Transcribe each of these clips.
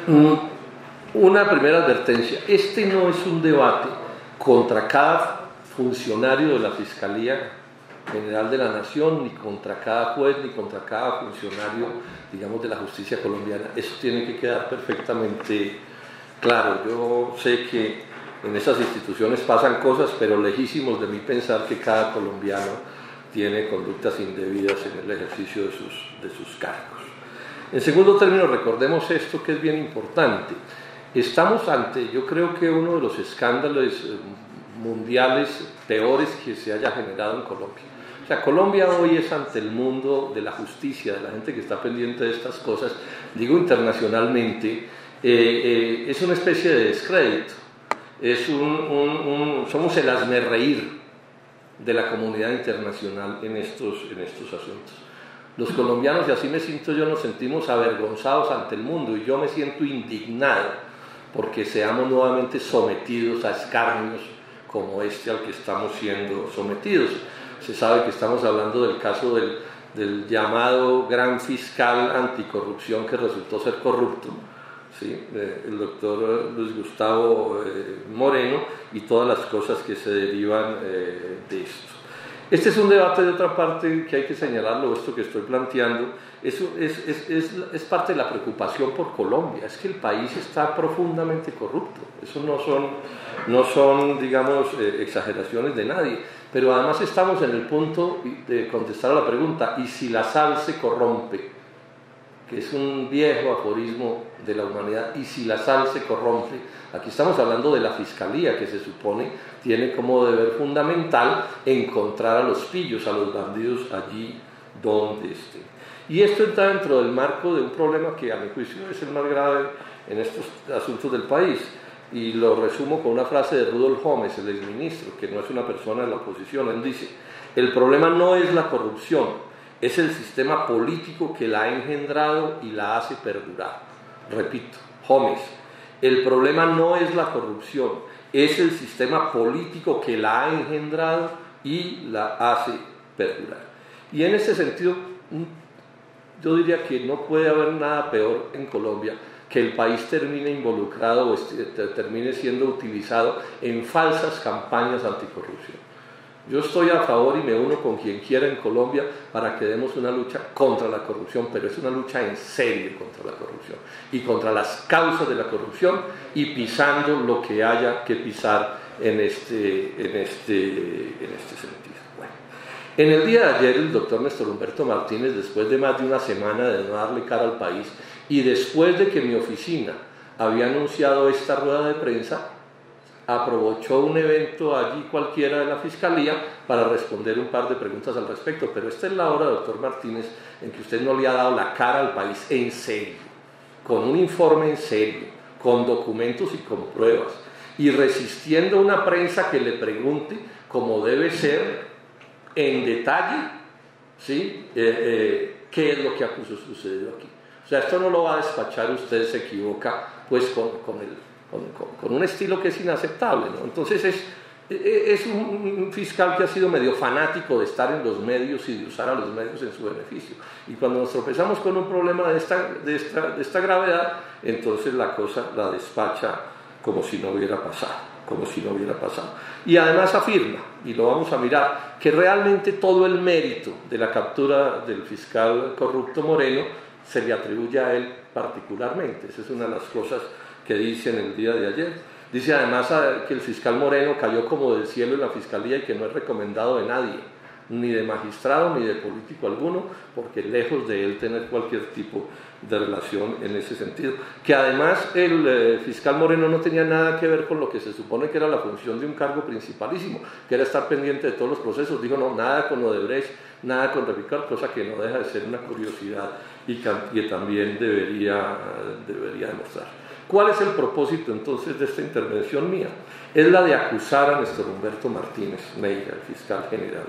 Mm, Una primera advertencia: este no es un debate contra cada funcionario de la Fiscalía General de la Nación, ni contra cada juez, ni contra cada funcionario, digamos, de la justicia colombiana. Eso tiene que quedar perfectamente claro. Yo sé que en esas instituciones pasan cosas, pero lejísimos de mí pensar que cada colombiano tiene conductas indebidas en el ejercicio de sus cargos. En segundo término, recordemos esto que es bien importante. Estamos ante, yo creo que uno de los escándalos mundiales peores que se haya generado en Colombia. O sea, Colombia hoy es ante el mundo de la justicia, de la gente que está pendiente de estas cosas, digo internacionalmente, es una especie de descrédito. Somos el hazmerreír de la comunidad internacional en estos asuntos. Los colombianos, y así me siento yo, nos sentimos avergonzados ante el mundo, y yo me siento indignado porque seamos nuevamente sometidos a escarnios como este al que estamos siendo sometidos. Se sabe que estamos hablando del caso del llamado gran fiscal anticorrupción que resultó ser corrupto, ¿sí? El doctor Luis Gustavo Moreno, y todas las cosas que se derivan de esto. Este es un debate, de otra parte, que hay que señalarlo, esto que estoy planteando, es parte de la preocupación por Colombia. Es que el país está profundamente corrupto. Eso no son digamos, exageraciones de nadie. Pero además estamos en el punto de contestar a la pregunta: ¿y si la sal se corrompe? Que es un viejo aforismo de la humanidad. ¿Y si la sal se corrompe? Aquí estamos hablando de la Fiscalía, que se supone tiene como deber fundamental encontrar a los pillos, a los bandidos allí donde estén. Y esto está dentro del marco de un problema que, a mi juicio, es el más grave en estos asuntos del país. Y lo resumo con una frase de Rudolf Gómez, el exministro, que no es una persona de la oposición. Él dice: el problema no es la corrupción, es el sistema político que la ha engendrado y la hace perdurar. Repito, Gómez: el problema no es la corrupción, es el sistema político que la ha engendrado y la hace perdurar. Y en ese sentido, yo diría que no puede haber nada peor en Colombia que el país termine involucrado o termine siendo utilizado en falsas campañas anticorrupción. Yo estoy a favor y me uno con quien quiera en Colombia para que demos una lucha contra la corrupción, pero es una lucha en serio contra la corrupción y contra las causas de la corrupción, y pisando lo que haya que pisar en este sentido. Bueno, en el día de ayer el doctor Néstor Humberto Martínez, después de más de una semana de no darle cara al país y después de que mi oficina había anunciado esta rueda de prensa, aprovechó un evento allí cualquiera de la Fiscalía para responder un par de preguntas al respecto. Pero esta es la hora, doctor Martínez, en que usted no le ha dado la cara al país en serio, con un informe en serio, con documentos y con pruebas, y resistiendo a una prensa que le pregunte, como debe ser, en detalle, ¿sí? ¿Qué es lo que ha sucedido aquí? O sea, esto no lo va a despachar, usted se equivoca, pues con un estilo que es inaceptable, ¿no? Entonces es un fiscal que ha sido medio fanático de estar en los medios y de usar a los medios en su beneficio. Y cuando nos tropezamos con un problema de esta gravedad, entonces la cosa la despacha como si no hubiera pasado. Y además afirma, y lo vamos a mirar, que realmente todo el mérito de la captura del fiscal corrupto Moreno se le atribuye a él particularmente. Esa es una de las cosas que dice en el día de ayer. Dice además que el fiscal Moreno cayó como del cielo en la Fiscalía y que no es recomendado de nadie, ni de magistrado ni de político alguno, porque lejos de él tener cualquier tipo de relación en ese sentido. Que además el fiscal Moreno no tenía nada que ver con lo que se supone que era la función de un cargo principalísimo, que era estar pendiente de todos los procesos. Dijo: no, nada con Odebrecht, nada con Reficar, cosa que no deja de ser una curiosidad y que también debería demostrar. ¿Cuál es el propósito entonces de esta intervención mía? Es la de acusar a Néstor Humberto Martínez Neira, el fiscal general,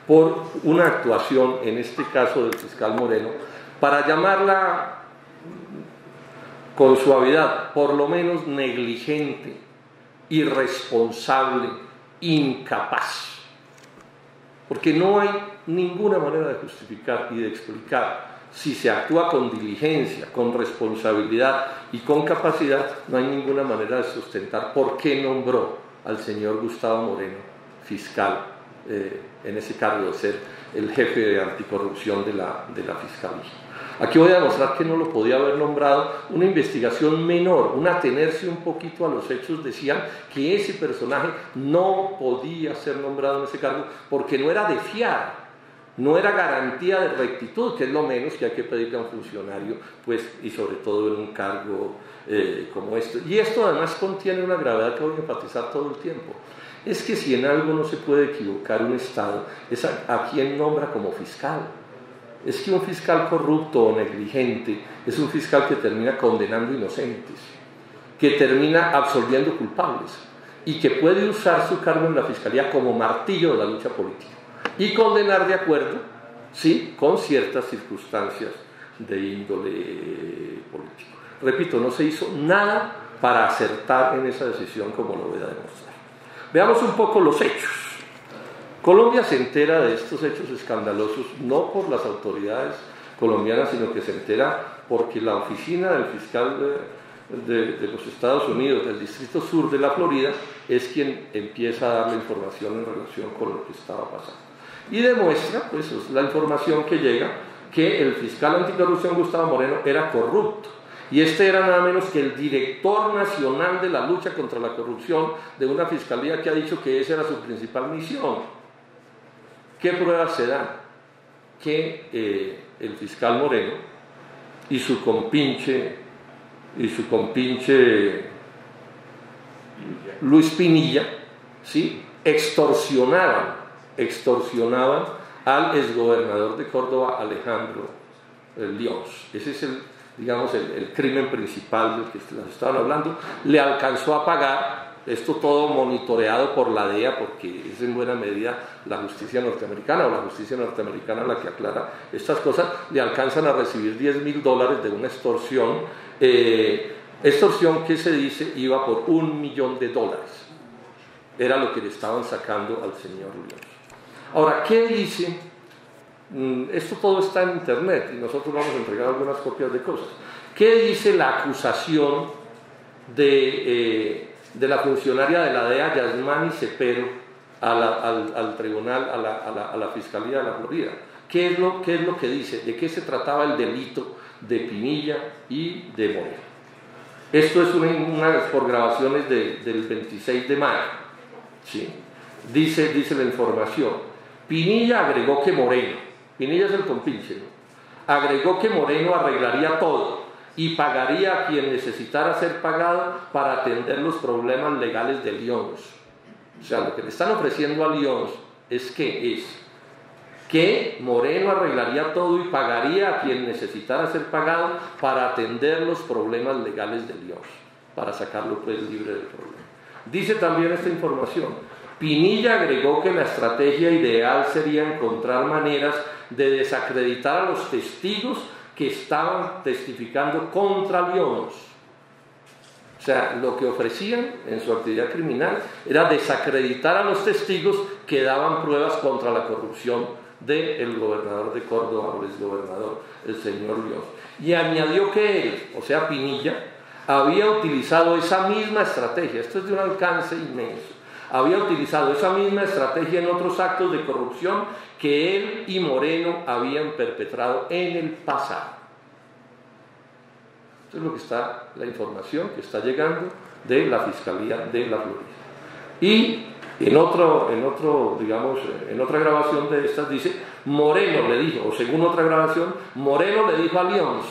por una actuación, en este caso del fiscal Moreno, para llamarla con suavidad, por lo menos negligente, irresponsable, incapaz. Porque no hay ninguna manera de justificar y de explicar si se actúa con diligencia, con responsabilidad y con capacidad, no hay ninguna manera de sustentar por qué nombró al señor Gustavo Moreno fiscal en ese cargo de ser el jefe de anticorrupción de la Fiscalía. Aquí voy a demostrar que no lo podía haber nombrado. Una investigación menor, un atenerse un poquito a los hechos, decían que ese personaje no podía ser nombrado en ese cargo porque no era de fiar, no era garantía de rectitud, que es lo menos que hay que pedirle a un funcionario, pues, y sobre todo en un cargo como este. Y esto además contiene una gravedad que voy a enfatizar todo el tiempo. Es que si en algo no se puede equivocar un Estado, es a quien nombra como fiscal. Es que un fiscal corrupto o negligente es un fiscal que termina condenando inocentes, que termina absolviendo culpables y que puede usar su cargo en la Fiscalía como martillo de la lucha política y condenar de acuerdo, sí, con ciertas circunstancias de índole político. Repito, no se hizo nada para acertar en esa decisión, como lo voy a demostrar. Veamos un poco los hechos. Colombia se entera de estos hechos escandalosos no por las autoridades colombianas, sino que se entera porque la oficina del fiscal de los Estados Unidos, del Distrito Sur de la Florida, es quien empieza a dar la información en relación con lo que estaba pasando. Y demuestra, pues, la información que llega, que el fiscal anticorrupción Gustavo Moreno era corrupto. Y este era nada menos que el director nacional de la lucha contra la corrupción de una fiscalía que ha dicho que esa era su principal misión. ¿Qué pruebas se dan? Que el fiscal Moreno y su compinche Luis Pinilla, ¿sí?, extorsionaban al exgobernador de Córdoba, Alejandro Lyons. Ese es el crimen principal del que les estaban hablando. Le alcanzó a pagar, esto todo monitoreado por la DEA, porque es en buena medida la justicia norteamericana la que aclara estas cosas. Le alcanzan a recibir $10,000 de una extorsión, extorsión que se dice iba por $1 millón. Era lo que le estaban sacando al señor Lyons. Ahora, ¿qué dice? Esto todo está en internet y nosotros vamos a entregar algunas copias de cosas. ¿Qué dice la acusación de la funcionaria de la DEA, Yasmani Cepero, al tribunal, a la Fiscalía de la Florida? ¿Qué es lo que dice? ¿De qué se trataba el delito de Pinilla y de Moreno? Esto es unas por grabaciones del 26 de mayo. ¿Sí? Dice la información. Pinilla agregó que Moreno, Pinilla es el compinche, ¿no?, agregó que Moreno arreglaría todo y pagaría a quien necesitara ser pagado para atender los problemas legales de Lyons. O sea, lo que le están ofreciendo a Lyons es que Moreno arreglaría todo y pagaría a quien necesitara ser pagado para atender los problemas legales de Lyons, para sacarlo pues libre del problema. Dice también esta información. Pinilla agregó que la estrategia ideal sería encontrar maneras de desacreditar a los testigos que estaban testificando contra Lyons. O sea, lo que ofrecían en su actividad criminal era desacreditar a los testigos que daban pruebas contra la corrupción del gobernador de Córdoba, o el exgobernador, el señor Lyons. Y añadió que él, o sea, Pinilla, había utilizado esa misma estrategia. Esto es de un alcance inmenso. Había utilizado esa misma estrategia en otros actos de corrupción que él y Moreno habían perpetrado en el pasado. Esto es lo que está, la información que está llegando de la Fiscalía de la Florida. Y en otra grabación de estas dice, Moreno le dijo, o según otra grabación, Moreno le dijo a Lyons,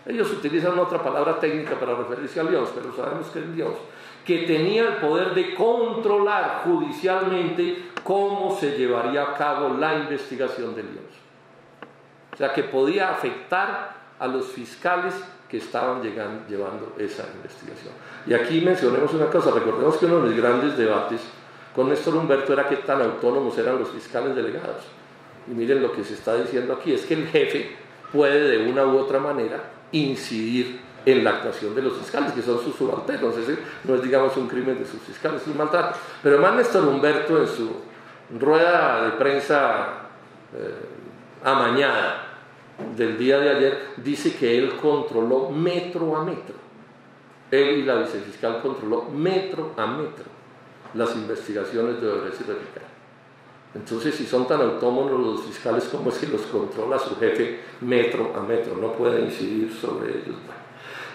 ellos utilizan otra palabra técnica para referirse a Lyons, pero sabemos que es Lyons, que tenía el poder de controlar judicialmente cómo se llevaría a cabo la investigación de Lyons. O sea, que podía afectar a los fiscales que estaban llevando esa investigación. Y aquí mencionemos una cosa, recordemos que uno de los grandes debates con Néstor Humberto era qué tan autónomos eran los fiscales delegados. Y miren lo que se está diciendo aquí, es que el jefe puede de una u otra manera incidir en la actuación de los fiscales, que son sus subalternos. Es decir, no es, digamos, un crimen de sus fiscales, es un maltrato. Pero además Néstor Humberto, en su rueda de prensa amañada, del día de ayer dice que él controló metro a metro. Él y la vicefiscal controló metro a metro las investigaciones de Odebrecht y Reficar. Entonces, si son tan autónomos los fiscales, ¿cómo es que los controla su jefe metro a metro? No puede incidir sobre ellos. Bueno,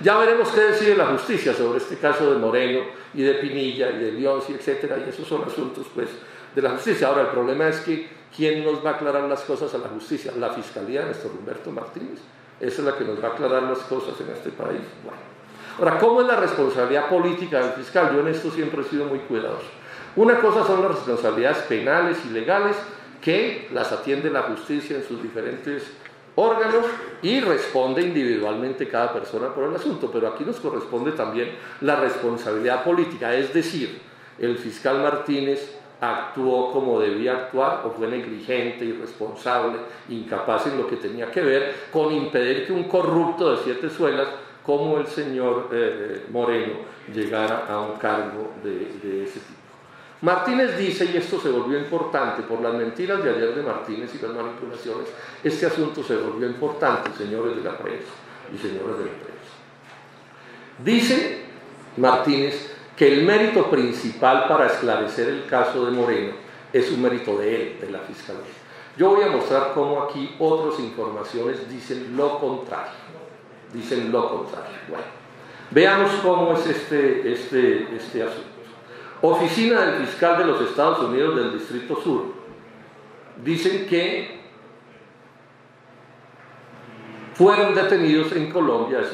ya veremos qué decide la justicia sobre este caso de Moreno y de Pinilla y de Leonsi, etcétera, y esos son asuntos, pues, de la justicia. Ahora, el problema es que ¿quién nos va a aclarar las cosas a la justicia? La Fiscalía de Néstor Humberto Martínez. Esa es la que nos va a aclarar las cosas en este país. Bueno. Ahora, ¿cómo es la responsabilidad política del fiscal? Yo en esto siempre he sido muy cuidadoso. Una cosa son las responsabilidades penales y legales, que las atiende la justicia en sus diferentes órganos y responde individualmente cada persona por el asunto, pero aquí nos corresponde también la responsabilidad política, es decir, el fiscal Martínez actuó como debía actuar o fue negligente, irresponsable, incapaz en lo que tenía que ver con impedir que un corrupto de 7 suelas como el señor Moreno llegara a un cargo de ese tipo. Martínez dice, y esto se volvió importante, por las mentiras de ayer de Martínez y las manipulaciones, este asunto se volvió importante, señores de la prensa y señores de la prensa. Dice Martínez que el mérito principal para esclarecer el caso de Moreno es un mérito de él, de la Fiscalía. Yo voy a mostrar cómo aquí otras informaciones dicen lo contrario. Dicen lo contrario. Bueno, veamos cómo es este asunto. Oficina del Fiscal de los Estados Unidos del Distrito Sur. Dicen que fueron detenidos en Colombia, es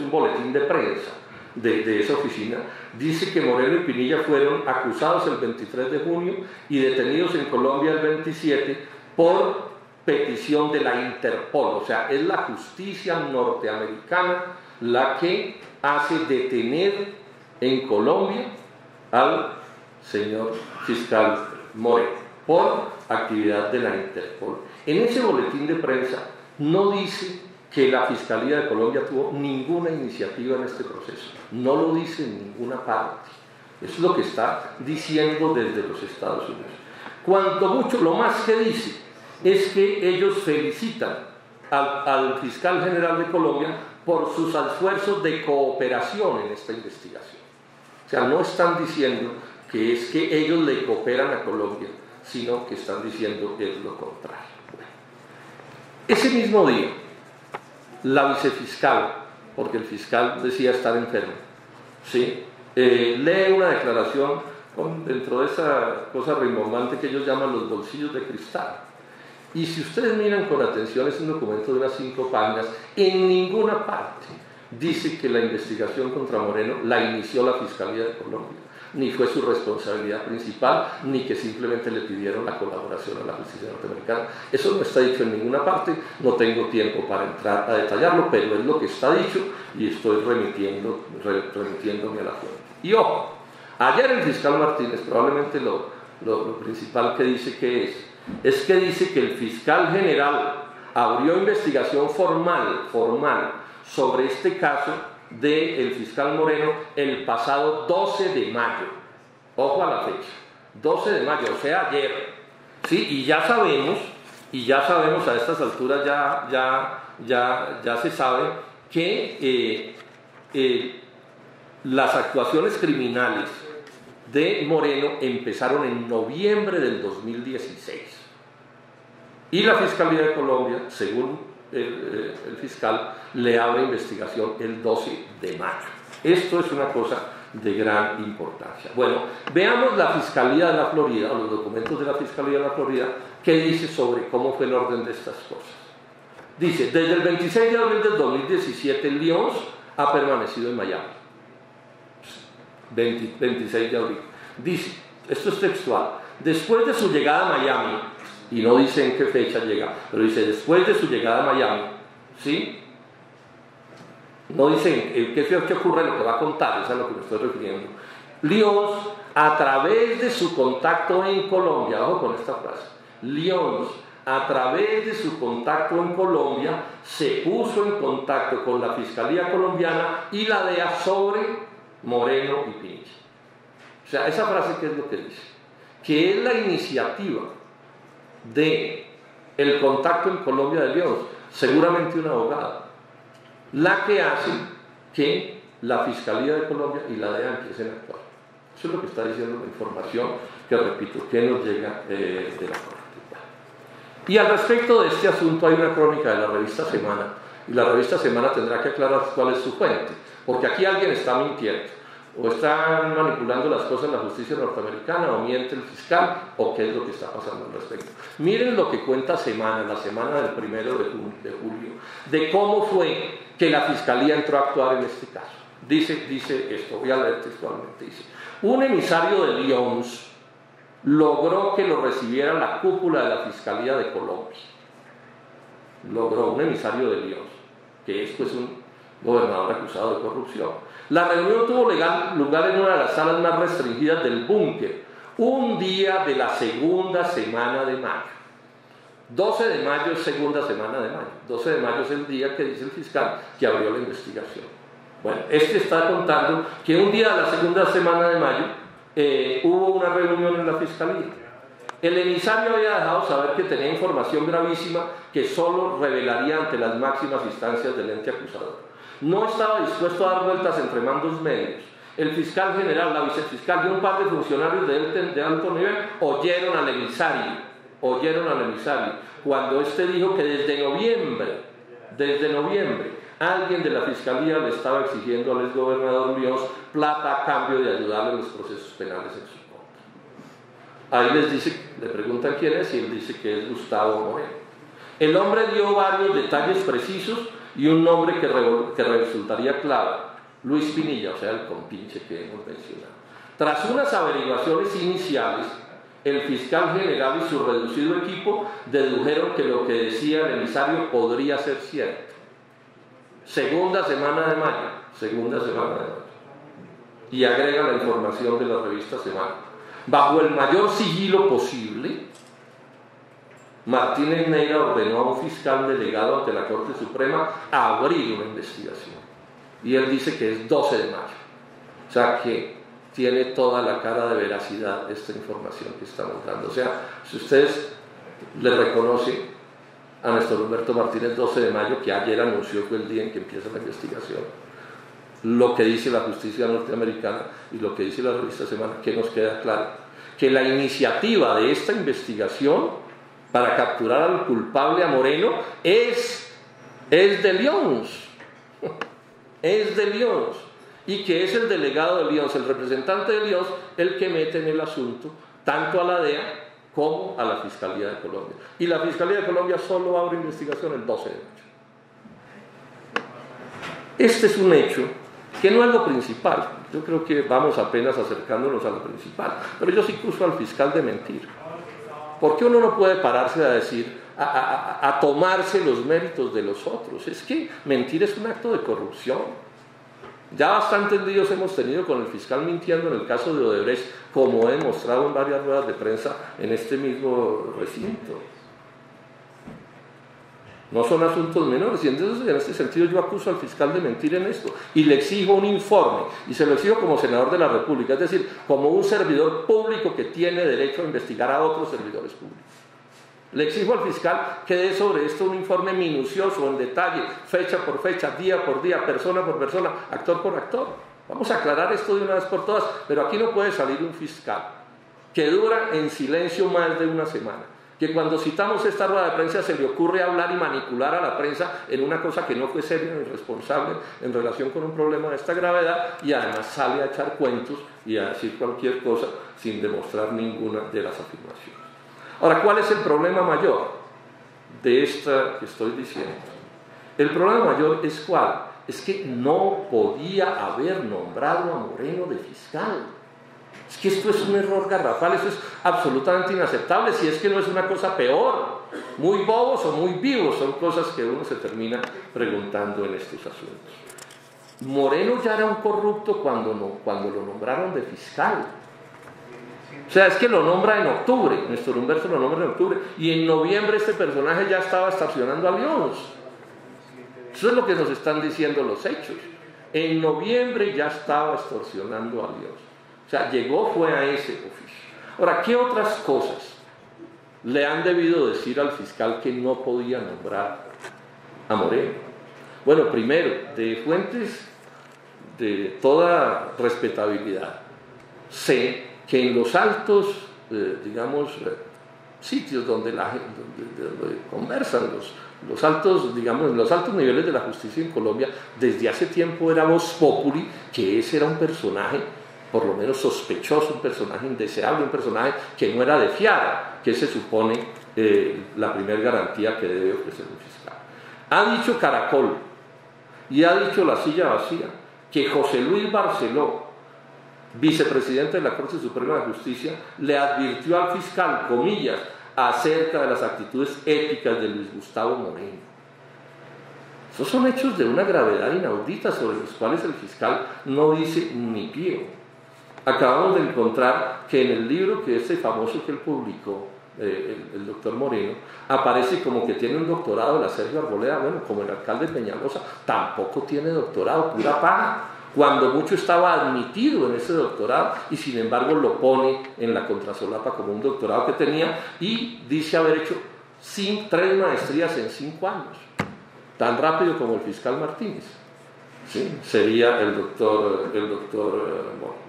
un boletín de prensa de esa oficina. Dice que Moreno y Pinilla fueron acusados el 23 de junio y detenidos en Colombia el 27 por petición de la Interpol. O sea, es la justicia norteamericana la que hace detener en Colombia al señor fiscal Moreno por actividad de la Interpol. En ese boletín de prensa no dice que la Fiscalía de Colombia tuvo ninguna iniciativa en este proceso, no lo dice en ninguna parte. Eso es lo que está diciendo desde los Estados Unidos. Cuanto mucho, lo más que dice es que ellos felicitan al fiscal general de Colombia por sus esfuerzos de cooperación en esta investigación. O sea, no están diciendo que es que ellos le cooperan a Colombia, sino que están diciendo que es lo contrario. Bueno, ese mismo día, la vicefiscal, porque el fiscal decía estar enfermo, ¿sí? Lee una declaración dentro de esa cosa rimbombante que ellos llaman los bolsillos de cristal. Y si ustedes miran con atención, es un documento de unas 5 páginas, en ninguna parte dice que la investigación contra Moreno la inició la Fiscalía de Colombia, ni fue su responsabilidad principal, ni que simplemente le pidieron la colaboración a la justicia norteamericana. Eso no está dicho en ninguna parte, no tengo tiempo para entrar a detallarlo, pero es lo que está dicho y estoy remitiéndome a la fuente. Y ojo, ayer el fiscal Martínez, probablemente lo principal que dice que es que dice que el fiscal general abrió investigación formal sobre este caso del fiscal Moreno el pasado 12 de mayo. Ojo a la fecha, 12 de mayo, o sea, ayer. Sí, y ya sabemos a estas alturas ya se sabe que las actuaciones criminales de Moreno empezaron en noviembre del 2016. Y la Fiscalía de Colombia, según el fiscal, le abre investigación el 12 de mayo. Esto es una cosa de gran importancia. Bueno, veamos la Fiscalía de la Florida, o los documentos de la Fiscalía de la Florida, que dice sobre cómo fue el orden de estas cosas. Dice, desde el 26 de abril del 2017, Lyons ha permanecido en Miami. 26 de abril. Dice, esto es textual, después de su llegada a Miami, y no dice en qué fecha llega, pero dice después de su llegada a Miami, ¿sí? No dice en qué fecha ocurre lo que va a contar, es a lo que me estoy refiriendo. Lyons, a través de su contacto en Colombia, ojo con esta frase, Lyons, a través de su contacto en Colombia, se puso en contacto con la Fiscalía colombiana y la DEA sobre Moreno y Pinilla. O sea, esa frase, ¿qué es lo que dice? Que es la iniciativa de el contacto en Colombia de Lyons seguramente un abogado, la que hace que la Fiscalía de Colombia y la DEA empiecen a actuar. Eso es lo que está diciendo la información que, repito, que nos llega de la Corte. Y al respecto de este asunto hay una crónica de la revista Semana, y la revista Semana tendrá que aclarar cuál es su fuente, porque aquí alguien está mintiendo, o están manipulando las cosas en la justicia norteamericana, o miente el fiscal, o qué es lo que está pasando al respecto. Miren lo que cuenta Semana, la semana del 1 de julio, de cómo fue que la Fiscalía entró a actuar en este caso. Dice esto, voy a leer textualmente, dice: un emisario de Lyons logró que lo recibiera la cúpula de la Fiscalía de Colombia. Logró un emisario de Lyons, que es pues un gobernador acusado de corrupción. La reunión tuvo lugar en una de las salas más restringidas del búnker, un día de la segunda semana de mayo. 12 de mayo es segunda semana de mayo. 12 de mayo es el día que dice el fiscal que abrió la investigación. Bueno, este está contando que un día de la segunda semana de mayo hubo una reunión en la Fiscalía. El emisario había dejado saber que tenía información gravísima que solo revelaría ante las máximas instancias del ente acusador. No estaba dispuesto a dar vueltas entre mandos medios. El fiscal general, la vicefiscal y un par de funcionarios de alto nivel oyeron al emisario, cuando éste dijo que desde noviembre, alguien de la Fiscalía le estaba exigiendo al exgobernador Lyons plata a cambio de ayudarle en los procesos penales en su contra. Ahí le preguntan quién es y él dice que es Gustavo Moreno. El hombre dio varios detalles precisos y un nombre que resultaría clave: Luis Pinilla, o sea, el compinche que hemos mencionado. Tras unas averiguaciones iniciales, el fiscal general y su reducido equipo dedujeron que lo que decía el emisario podría ser cierto. Segunda semana de mayo. Y agrega la información de la revista Semana. Bajo el mayor sigilo posible, Martínez Neira ordenó a un fiscal delegado ante la Corte Suprema abrir una investigación. Y él dice que es 12 de mayo. O sea que tiene toda la cara de veracidad esta información que estamos dando. O sea, si ustedes le reconocen a Néstor Humberto Martínez 12 de mayo, que ayer anunció fue el día en que empieza la investigación, lo que dice la justicia norteamericana y lo que dice la revista Semana, que nos queda claro: que la iniciativa de esta investigación para capturar al culpable, a Moreno, es de Lyons. Es de Lyons. Y que es el delegado de Lyons, el representante de Lyons, el que mete en el asunto tanto a la DEA como a la Fiscalía de Colombia. Y la Fiscalía de Colombia solo abre investigación el 12 de mayo. Este es un hecho que no es lo principal. Yo creo que vamos apenas acercándonos a lo principal. Pero yo sí acuso al fiscal de mentir. Porque uno no puede pararse a decir, a tomarse los méritos de los otros. Es que mentir es un acto de corrupción. Ya bastantes líos hemos tenido con el fiscal mintiendo en el caso de Odebrecht, como he demostrado en varias ruedas de prensa en este mismo recinto. No son asuntos menores, y entonces en este sentido yo acuso al fiscal de mentir en esto y le exijo un informe, y se lo exijo como senador de la República, es decir, como un servidor público que tiene derecho a investigar a otros servidores públicos. Le exijo al fiscal que dé sobre esto un informe minucioso, en detalle, fecha por fecha, día por día, persona por persona, actor por actor. Vamos a aclarar esto de una vez por todas, pero aquí no puede salir un fiscal que dura en silencio más de una semana, que cuando citamos esta rueda de prensa se le ocurre hablar y manipular a la prensa en una cosa que no fue seria ni responsable en relación con un problema de esta gravedad, y además sale a echar cuentos y a decir cualquier cosa sin demostrar ninguna de las afirmaciones. Ahora, ¿cuál es el problema mayor de esta que estoy diciendo? El problema mayor es ¿cuál? Es que no podía haber nombrado a Moreno de fiscal. Es que esto es un error garrafal, eso es absolutamente inaceptable, si es que no es una cosa peor. Muy bobos o muy vivos son cosas que uno se termina preguntando en estos asuntos. Moreno ya era un corrupto cuando lo nombraron de fiscal. O sea, es que lo nombra en octubre, Néstor Humberto lo nombra en octubre, y en noviembre este personaje ya estaba estacionando a Lyons. Eso es lo que nos están diciendo los hechos. En noviembre ya estaba extorsionando a Lyons. O sea, fue a ese oficio. Ahora, ¿qué otras cosas le han debido decir al fiscal que no podía nombrar a Moreno? Bueno, primero, de fuentes de toda respetabilidad, sé que en los altos, sitios donde donde conversan los altos, los altos niveles de la justicia en Colombia, desde hace tiempo era vox populi que ese era un personaje, por lo menos sospechoso, un personaje indeseable, un personaje que no era de fiar, que se supone la primera garantía que debe ofrecer un fiscal. Ha dicho Caracol y ha dicho La Silla Vacía que José Luis Barceló, vicepresidente de la Corte Suprema de Justicia, le advirtió al fiscal, comillas, acerca de las actitudes éticas de Luis Gustavo Moreno. Esos son hechos de una gravedad inaudita sobre los cuales el fiscal no dice ni pío. Acabamos de encontrar que en el libro que famoso que él publicó, el doctor Moreno, aparece como que tiene un doctorado de la Sergio Arboleda. Bueno, como el alcalde de Peñalosa tampoco tiene doctorado, pura paja, cuando mucho estaba admitido en ese doctorado y sin embargo lo pone en la contrasolapa como un doctorado que tenía y dice haber hecho 3 maestrías en 5 años, tan rápido como el fiscal Martínez. ¿Sí? Sería el doctor Moreno.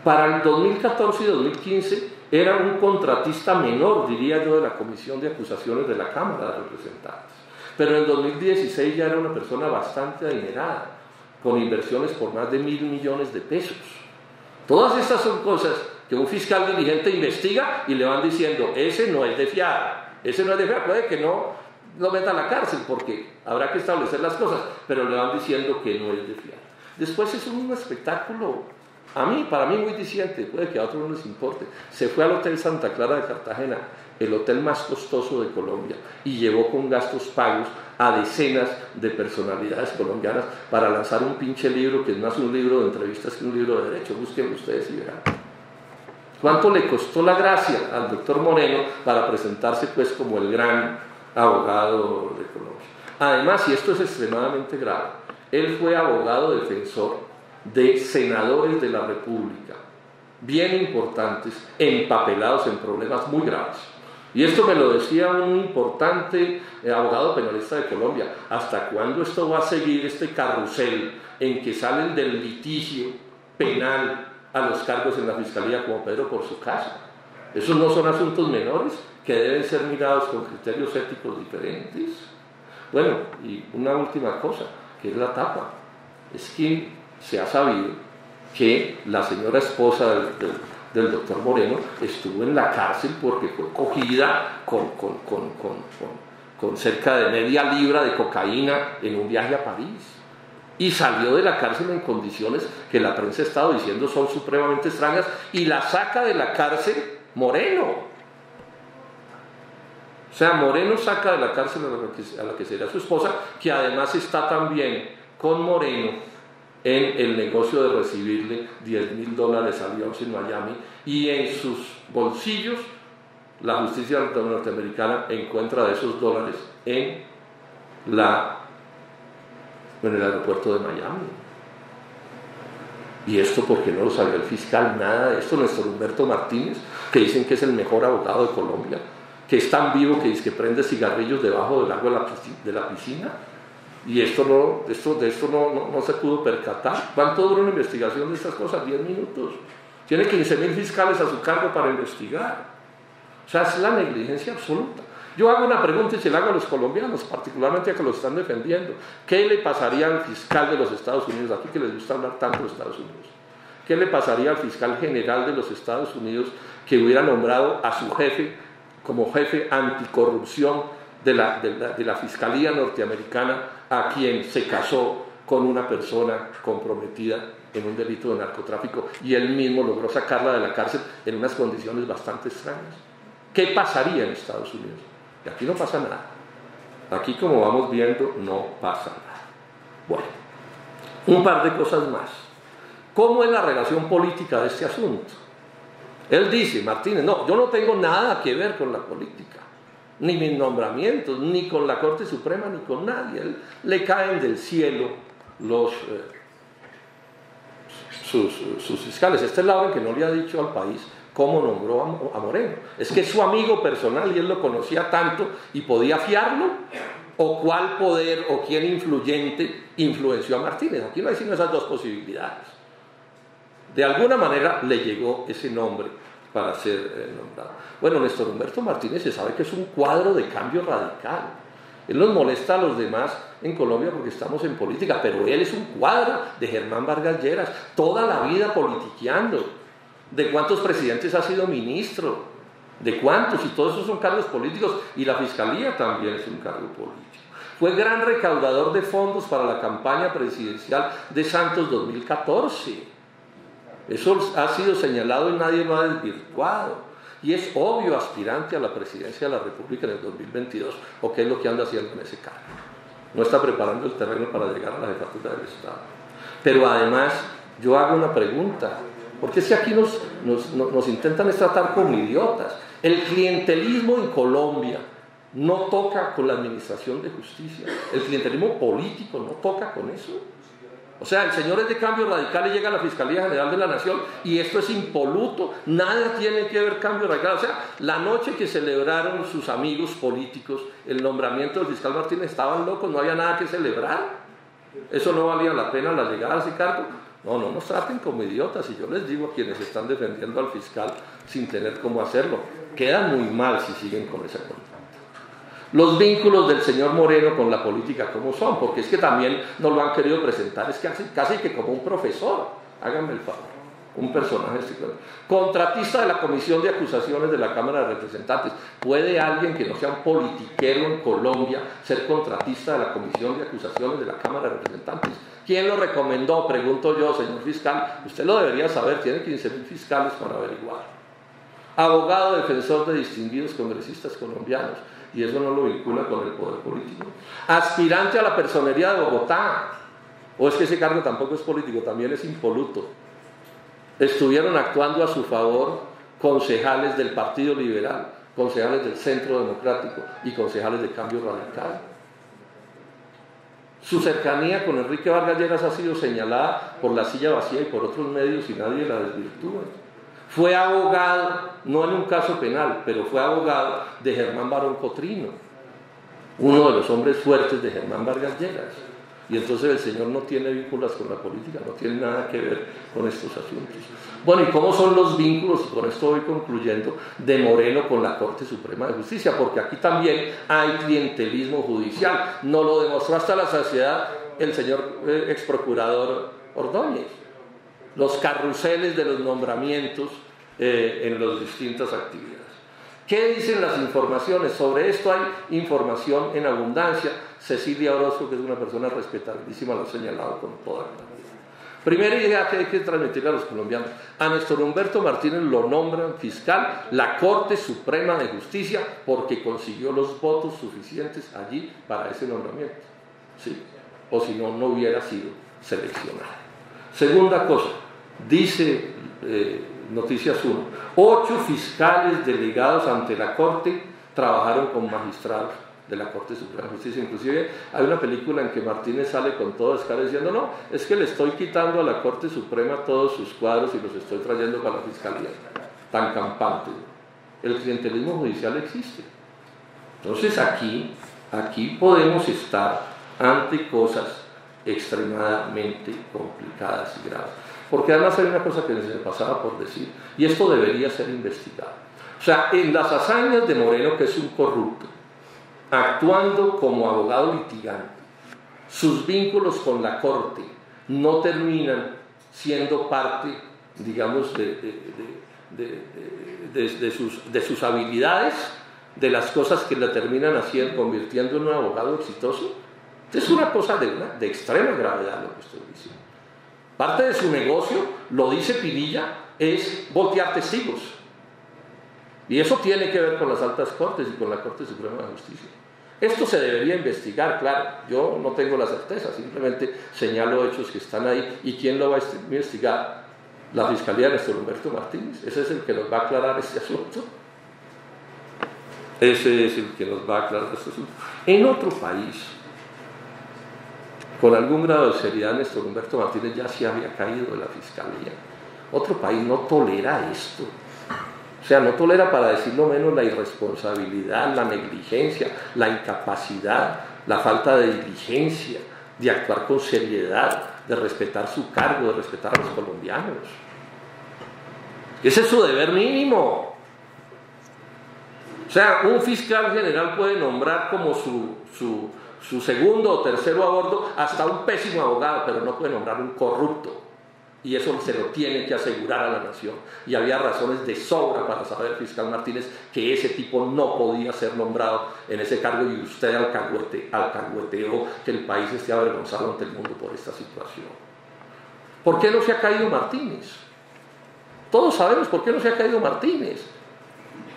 Para el 2014 y 2015 era un contratista menor, diría yo, de la Comisión de Acusaciones de la Cámara de Representantes. Pero en 2016 ya era una persona bastante adinerada, con inversiones por más de 1.000 millones de pesos. Todas estas son cosas que un fiscal diligente investiga y le van diciendo, ese no es de fiar, puede que no lo meta a la cárcel porque habrá que establecer las cosas, pero le van diciendo que no es de fiar. Después es un espectáculo, para mí muy diciente, puede que a otros no les importe. Se fue al Hotel Santa Clara de Cartagena, el hotel más costoso de Colombia, y llevó con gastos pagos a decenas de personalidades colombianas para lanzar un pinche libro que es más un libro de entrevistas que un libro de derecho. Busquen ustedes y verán. ¿Cuánto le costó la gracia al doctor Moreno para presentarse pues como el gran abogado de Colombia? Además, y esto es extremadamente grave, él fue abogado defensor de senadores de la República, bien importantes, empapelados en problemas muy graves. Y esto me lo decía un importante abogado penalista de Colombia. ¿Hasta cuándo esto va a seguir, este carrusel en que salen del litigio penal a los cargos en la fiscalía como Pedro por su caso? ¿Esos no son asuntos menores que deben ser mirados con criterios éticos diferentes? Bueno, y una última cosa, que es la tapa. Es que se ha sabido que la señora esposa del doctor Moreno estuvo en la cárcel porque fue cogida con cerca de media libra de cocaína en un viaje a París y salió de la cárcel en condiciones que la prensa ha estado diciendo son supremamente extrañas, y la saca de la cárcel Moreno. O sea, Moreno saca de la cárcel a la que sería su esposa, que además está también con Moreno en el negocio de recibirle $10,000 a Beyoncé en Miami, y en sus bolsillos la justicia norteamericana encuentra de esos dólares en el aeropuerto de Miami. Y esto porque no lo sabía el fiscal, nada de esto. Nuestro Humberto Martínez, que dicen que es el mejor abogado de Colombia, que es tan vivo que dice que prende cigarrillos debajo del agua de la piscina. Y de esto no se pudo percatar. ¿Cuánto dura una investigación de estas cosas? 10 minutos. Tiene 15.000 fiscales a su cargo para investigar. O sea, es la negligencia absoluta. Yo hago una pregunta y se la hago a los colombianos, particularmente a que los están defendiendo. ¿Qué le pasaría al fiscal de los Estados Unidos? Aquí que les gusta hablar tanto de Estados Unidos. ¿Qué le pasaría al fiscal general de los Estados Unidos que hubiera nombrado a su jefe como jefe anticorrupción de la Fiscalía norteamericana, a quien se casó con una persona comprometida en un delito de narcotráfico y él mismo logró sacarla de la cárcel en unas condiciones bastante extrañas? ¿Qué pasaría en Estados Unidos? Y aquí no pasa nada. Aquí, como vamos viendo, no pasa nada. Bueno, un par de cosas más. ¿Cómo es la relación política de este asunto? Él dice, Martínez, no, yo no tengo nada que ver con la política, ni mis nombramientos, ni con la Corte Suprema, ni con nadie. Él le caen del cielo sus fiscales. Esta es la hora que no le ha dicho al país cómo nombró a Moreno. ¿Es que es su amigo personal y él lo conocía tanto y podía fiarlo? ¿O cuál poder o quién influyente influenció a Martínez? Aquí no hay sino esas dos posibilidades. De alguna manera le llegó ese nombre para ser nombrado. Bueno, Néstor Humberto Martínez se sabe que es un cuadro de cambio radical. Él nos molesta a los demás en Colombia porque estamos en política, pero él es un cuadro de Germán Vargas Lleras, toda la vida politiqueando. ¿De cuántos presidentes ha sido ministro? ¿De cuántos? Y todos esos son cargos políticos, y la fiscalía también es un cargo político. Fue gran recaudador de fondos para la campaña presidencial de Santos 2014. Eso ha sido señalado y nadie lo ha desvirtuado. Y es obvio aspirante a la presidencia de la República en el 2022, o qué es lo que anda haciendo en ese cargo. No está preparando el terreno para llegar a la jefatura del Estado. Pero además, yo hago una pregunta, porque si aquí nos intentan tratar como idiotas. El clientelismo en Colombia no toca con la administración de justicia, el clientelismo político no toca con eso. O sea, el señor es de Cambio Radical y llega a la Fiscalía General de la Nación y esto es impoluto, nada tiene que ver Cambio Radical. O sea, la noche que celebraron sus amigos políticos el nombramiento del fiscal Martínez, estaban locos, no había nada que celebrar. Eso no valía la pena la llegada a ese cargo. No nos traten como idiotas, y yo les digo a quienes están defendiendo al fiscal sin tener cómo hacerlo, quedan muy mal si siguen con esa conducta. Los vínculos del señor Moreno con la política, ¿cómo son? Porque es que también nos lo han querido presentar, es casi que como un profesor, háganme el favor, un personaje contratista de la Comisión de Acusaciones de la Cámara de Representantes. ¿Puede alguien que no sea un politiquero en Colombia ser contratista de la Comisión de Acusaciones de la Cámara de Representantes? ¿Quién lo recomendó? Pregunto yo, señor fiscal, usted lo debería saber, tiene 15.000 fiscales para averiguar. Abogado defensor de distinguidos congresistas colombianos, y eso no lo vincula con el poder político. Aspirante a la personería de Bogotá, o es que ese cargo tampoco es político, también es impoluto. Estuvieron actuando a su favor concejales del Partido Liberal, concejales del Centro Democrático y concejales de Cambio Radical. Su cercanía con Enrique Vargas Lleras ha sido señalada por La Silla Vacía y por otros medios y nadie la desvirtúa. Fue abogado, no en un caso penal, pero fue abogado de Germán Barón Cotrino, uno de los hombres fuertes de Germán Vargas Lleras. Y entonces el señor no tiene vínculos con la política, no tiene nada que ver con estos asuntos. Bueno, ¿y cómo son los vínculos? Y con esto voy concluyendo, de Moreno con la Corte Suprema de Justicia, porque aquí también hay clientelismo judicial. Nos lo demostró hasta la saciedad el señor exprocurador Ordóñez. Los carruseles de los nombramientos en las distintas actividades. ¿Qué dicen las informaciones? Sobre esto hay información en abundancia. Cecilia Orozco, que es una persona respetabilísima, lo ha señalado con toda claridad. Primera idea que hay que transmitirle a los colombianos: a Néstor Humberto Martínez lo nombran fiscal la Corte Suprema de Justicia porque consiguió los votos suficientes allí para ese nombramiento. Sí, o si no, no hubiera sido seleccionado. Segunda cosa, dice Noticias 1, 8 fiscales delegados ante la Corte trabajaron con magistrados de la Corte Suprema de Justicia. Inclusive hay una película en que Martínez sale con todo descaro diciendo: no, es que le estoy quitando a la Corte Suprema todos sus cuadros y los estoy trayendo para la Fiscalía. Tan campante. El clientelismo judicial existe. Entonces aquí podemos estar ante cosas extremadamente complicadas y graves. Porque además hay una cosa que se me pasaba por decir, y esto debería ser investigado. O sea, en las hazañas de Moreno, que es un corrupto, actuando como abogado litigante, sus vínculos con la Corte no terminan siendo parte, digamos, de sus habilidades, de las cosas que le terminan haciendo, convirtiendo en un abogado exitoso. Es una cosa de extrema gravedad lo que estoy diciendo. Parte de su negocio, lo dice Pinilla, es voltear testigos. Y eso tiene que ver con las altas cortes y con la Corte Suprema de Justicia. Esto se debería investigar, claro. Yo no tengo la certeza, simplemente señalo hechos que están ahí. ¿Y quién lo va a investigar? La Fiscalía de Néstor Humberto Martínez. Ese es el que nos va a aclarar este asunto. Ese es el que nos va a aclarar este asunto. En otro país, con algún grado de seriedad, Néstor Humberto Martínez ya se había caído de la Fiscalía. Otro país no tolera esto. sea, no tolera, para decirlo menos, la irresponsabilidad, la negligencia, la incapacidad, la falta de diligencia, de actuar con seriedad, de respetar su cargo, de respetar a los colombianos. Ese es su deber mínimo. O sea, un fiscal general puede nombrar como su segundo o tercero a bordo hasta un pésimo abogado, pero no puede nombrar un corrupto. Y eso se lo tiene que asegurar a la nación. Y había razones de sobra para saber, fiscal Martínez, que ese tipo no podía ser nombrado en ese cargo, y usted alcahueteó que el país esté avergonzado ante el mundo por esta situación. ¿Por qué no se ha caído Martínez? Todos sabemos por qué no se ha caído Martínez.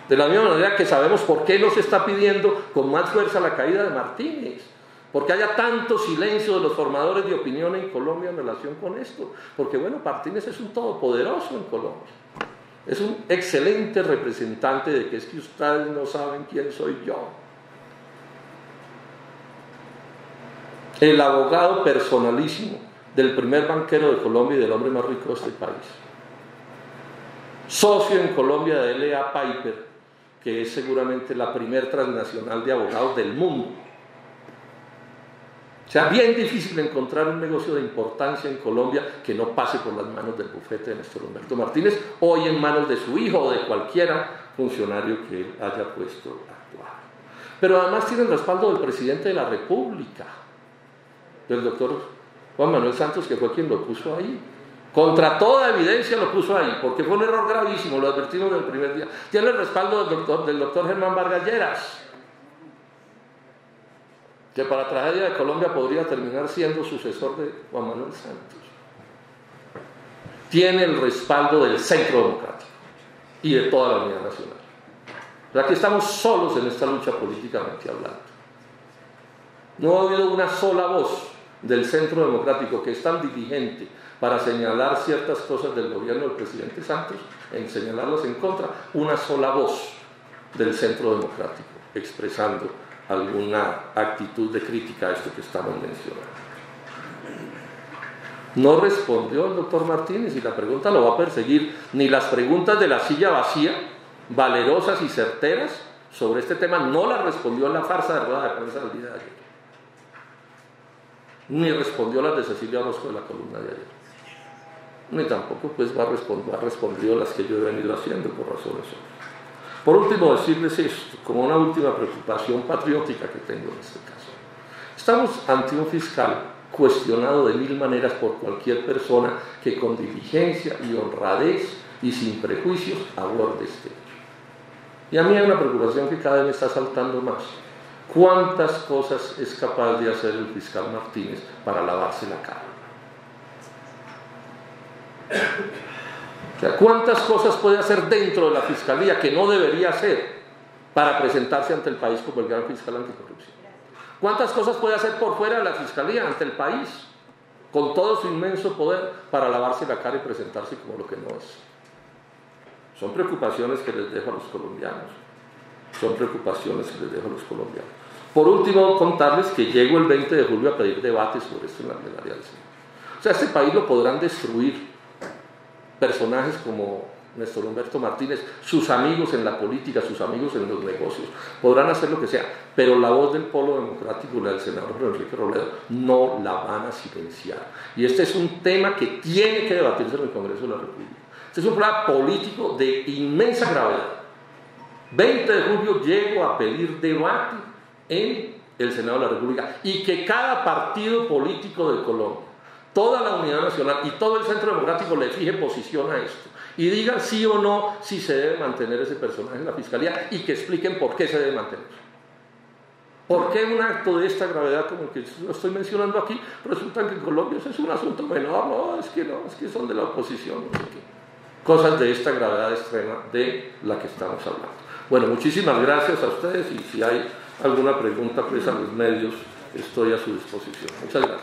De la misma manera que sabemos por qué no se está pidiendo con más fuerza la caída de Martínez. Porque haya tanto silencio de los formadores de opinión en Colombia en relación con esto. Porque bueno, Martínez es un todopoderoso en Colombia. Es un excelente representante de que es que ustedes no saben quién soy yo. El abogado personalísimo del primer banquero de Colombia y del hombre más rico de este país. Socio en Colombia de L.A. Piper, que es seguramente la primer transnacional de abogados del mundo. O sea, bien difícil encontrar un negocio de importancia en Colombia que no pase por las manos del bufete de Néstor Humberto Martínez, hoy en manos de su hijo o de cualquiera funcionario que él haya puesto a actuar. Pero además tiene el respaldo del presidente de la República, del doctor Juan Manuel Santos, que fue quien lo puso ahí. Contra toda evidencia lo puso ahí, porque fue un error gravísimo, lo advertimos desde el primer día. Tiene el respaldo del doctor Germán Vargas Lleras, que para la tragedia de Colombia podría terminar siendo sucesor de Juan Manuel Santos. Tiene el respaldo del Centro Democrático y de toda la Unidad Nacional. O sea, que estamos solos en esta lucha políticamente hablando. No ha habido una sola voz del Centro Democrático, que es tan diligente para señalar ciertas cosas del gobierno del presidente Santos, en señalarlas en contra, una sola voz del Centro Democrático expresando alguna actitud de crítica a esto que estamos mencionando. No respondió el doctor Martínez, y la pregunta lo va a perseguir, ni las preguntas de la silla vacía, valerosas y certeras sobre este tema, no las respondió en la farsa de rueda de prensa del día de ayer, ni respondió las de Cecilia Orozco de la columna de ayer, ni tampoco pues ha respondido las que yo he venido haciendo por razones obvias. Por último, decirles esto, como una última preocupación patriótica que tengo en este caso. Estamos ante un fiscal cuestionado de mil maneras por cualquier persona que con diligencia y honradez y sin prejuicios aborde este hecho. Y a mí hay una preocupación que cada vez me está saltando más. ¿Cuántas cosas es capaz de hacer el fiscal Martínez para lavarse la cara? O sea, ¿cuántas cosas puede hacer dentro de la fiscalía que no debería hacer para presentarse ante el país como el gran fiscal anticorrupción? ¿Cuántas cosas puede hacer por fuera de la fiscalía ante el país con todo su inmenso poder para lavarse la cara y presentarse como lo que no es? Son preocupaciones que les dejo a los colombianos. Son preocupaciones que les dejo a los colombianos. Por último, contarles que llego el 20 de julio a pedir debates sobre esto en la plenaria del Senado. O sea, este país lo podrán destruir personajes como Néstor Humberto Martínez, sus amigos en la política, sus amigos en los negocios, podrán hacer lo que sea, pero la voz del Polo Democrático, la del senador Enrique Robledo, no la van a silenciar. Y este es un tema que tiene que debatirse en el Congreso de la República. Este es un problema político de inmensa gravedad. 20 de julio llego a pedir debate en el Senado de la República, y que cada partido político de Colombia, toda la Unidad Nacional y todo el Centro Democrático le fije posición a esto y digan sí o no si se debe mantener ese personaje en la Fiscalía, y que expliquen por qué se debe mantener. ¿Por qué un acto de esta gravedad como el que yo estoy mencionando aquí resulta que en Colombia eso es un asunto menor? No, es que son de la oposición, no sé qué. Cosas de esta gravedad extrema de la que estamos hablando. Bueno, muchísimas gracias a ustedes, y si hay alguna pregunta pues a los medios estoy a su disposición. Muchas gracias.